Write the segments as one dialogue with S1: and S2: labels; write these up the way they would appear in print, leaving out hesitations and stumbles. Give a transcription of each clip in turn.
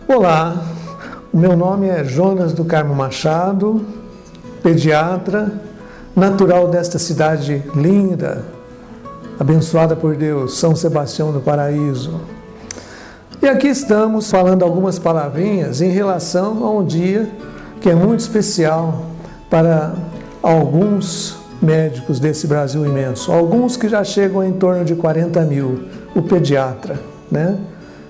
S1: Olá, o meu nome é Jonas do Carmo Machado, pediatra, natural desta cidade linda, abençoada por Deus, São Sebastião do Paraíso. E aqui estamos falando algumas palavrinhas em relação a um dia que é muito especial para alguns médicos desse Brasil imenso, alguns que já chegam em torno de 40 mil, o pediatra, né?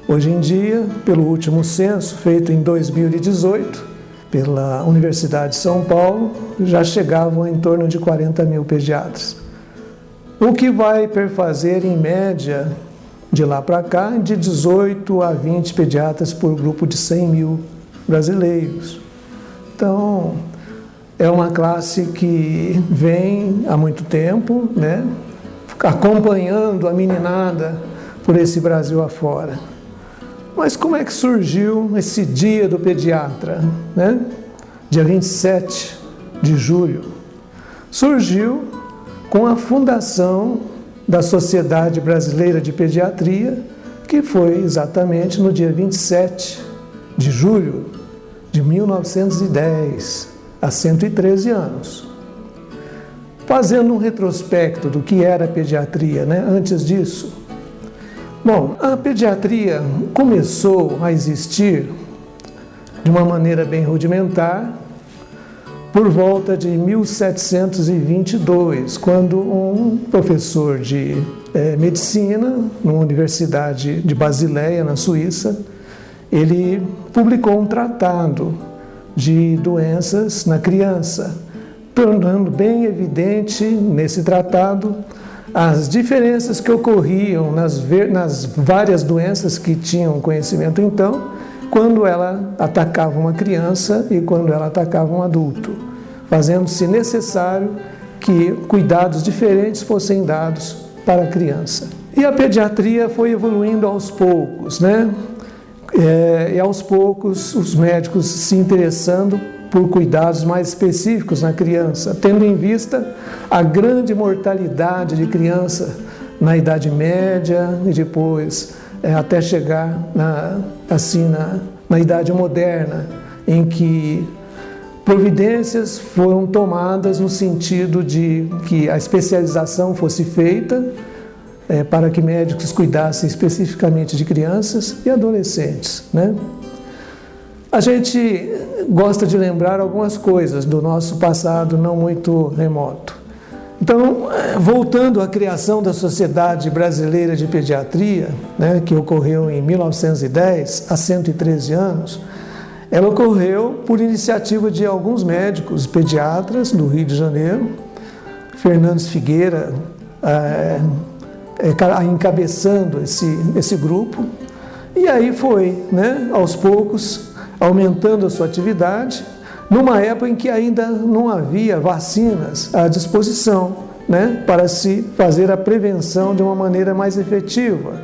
S1: Hoje em dia, pelo último censo feito em 2018, pela Universidade de São Paulo, já chegavam em torno de 40 mil pediatras. O que vai perfazer, em média, de lá para cá, de 18 a 20 pediatras por grupo de 100 mil brasileiros. Então, é uma classe que vem há muito tempo, né, acompanhando a meninada por esse Brasil afora. Mas como é que surgiu esse dia do pediatra, né? Dia 27 de julho? Surgiu com a fundação da Sociedade Brasileira de Pediatria, que foi exatamente no dia 27 de julho de 1910, há 113 anos. Fazendo um retrospecto do que era a pediatria, né? Antes disso, bom, a pediatria começou a existir de uma maneira bem rudimentar por volta de 1722, quando um professor de medicina, numa universidade de Basileia, na Suíça, ele publicou um tratado de doenças na criança, tornando bem evidente nesse tratado as diferenças que ocorriam nas várias doenças que tinham conhecimento então, quando ela atacava uma criança e quando ela atacava um adulto, fazendo-se necessário que cuidados diferentes fossem dados para a criança. E a pediatria foi evoluindo aos poucos, né? E aos poucos os médicos se interessando por cuidados mais específicos na criança, tendo em vista a grande mortalidade de criança na Idade Média e depois até chegar na Idade Moderna, em que providências foram tomadas no sentido de que a especialização fosse feita para que médicos cuidassem especificamente de crianças e adolescentes, né? A gente gosta de lembrar algumas coisas do nosso passado não muito remoto. Então, voltando à criação da Sociedade Brasileira de Pediatria, né, que ocorreu em 1910, há 113 anos, ela ocorreu por iniciativa de alguns médicos pediatras do Rio de Janeiro, Fernandes Figueira encabeçando esse grupo, e aí foi, né, aos poucos, aumentando a sua atividade, numa época em que ainda não havia vacinas à disposição, né, para se fazer a prevenção de uma maneira mais efetiva.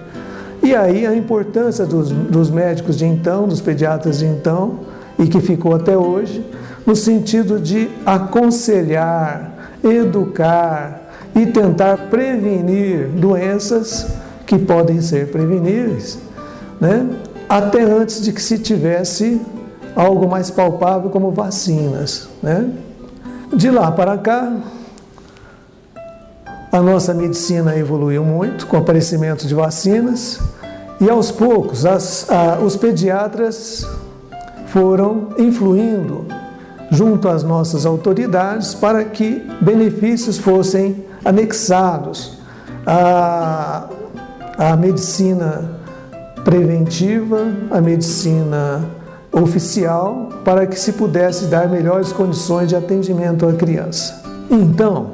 S1: E aí a importância dos médicos de então, dos pediatras de então, e que ficou até hoje, no sentido de aconselhar, educar e tentar prevenir doenças que podem ser preveníveis, né? Até antes de que se tivesse algo mais palpável como vacinas, né? De lá para cá, a nossa medicina evoluiu muito com o aparecimento de vacinas e aos poucos os pediatras foram influindo junto às nossas autoridades para que benefícios fossem anexados à medicina preventiva, a medicina oficial, para que se pudesse dar melhores condições de atendimento à criança. Então,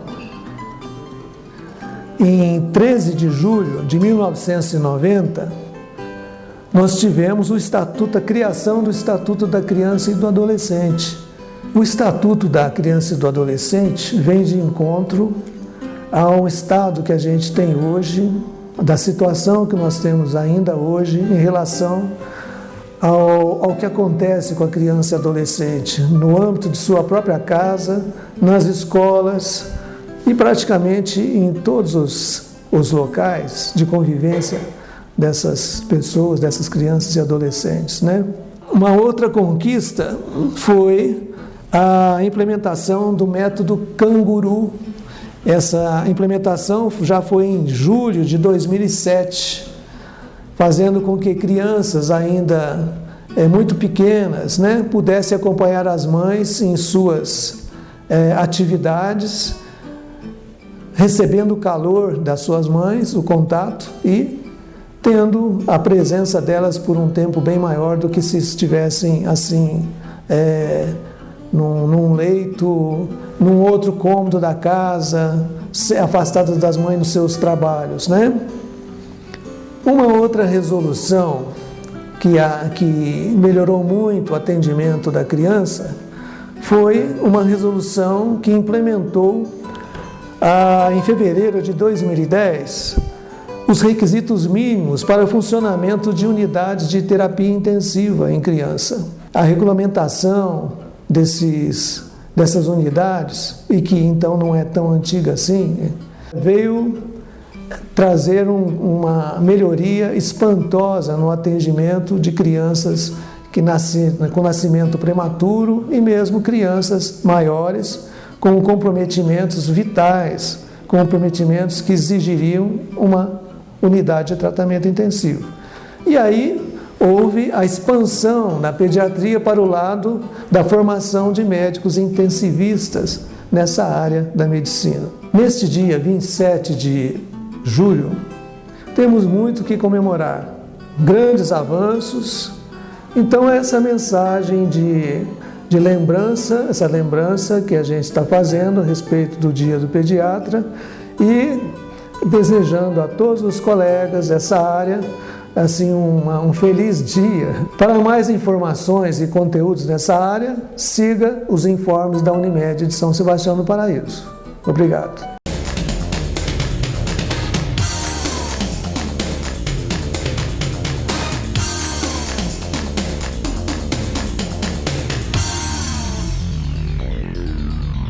S1: em 13 de julho de 1990, nós tivemos a criação do Estatuto da Criança e do Adolescente. O Estatuto da Criança e do Adolescente vem de encontro ao estado que a gente tem hoje, da situação que nós temos ainda hoje em relação ao que acontece com a criança e adolescente no âmbito de sua própria casa, nas escolas e praticamente em todos os locais de convivência dessas pessoas, dessas crianças e adolescentes, né? Uma outra conquista foi a implementação do método Canguru. Essa implementação já foi em julho de 2007, fazendo com que crianças ainda muito pequenas, pudessem acompanhar as mães em suas atividades, recebendo o calor das suas mães, o contato, e tendo a presença delas por um tempo bem maior do que se estivessem assim, num leito, num outro cômodo da casa, afastadas das mães nos seus trabalhos, Uma outra resolução que melhorou muito o atendimento da criança foi uma resolução que implementou, em fevereiro de 2010, os requisitos mínimos para o funcionamento de unidades de terapia intensiva em criança. A regulamentação dessas unidades, e que então não é tão antiga assim, veio trazer uma melhoria espantosa no atendimento de crianças com nascimento prematuro e mesmo crianças maiores com comprometimentos vitais, comprometimentos que exigiriam uma unidade de tratamento intensivo. E aí houve a expansão da pediatria para o lado da formação de médicos intensivistas nessa área da medicina. Neste dia 27 de julho, temos muito que comemorar, grandes avanços. Então essa mensagem de lembrança, essa lembrança que a gente está fazendo a respeito do Dia do Pediatra, e desejando a todos os colegas dessa área assim um feliz dia. Para mais informações e conteúdos nessa área, siga os informes da Unimed de São Sebastião do Paraíso. Obrigado.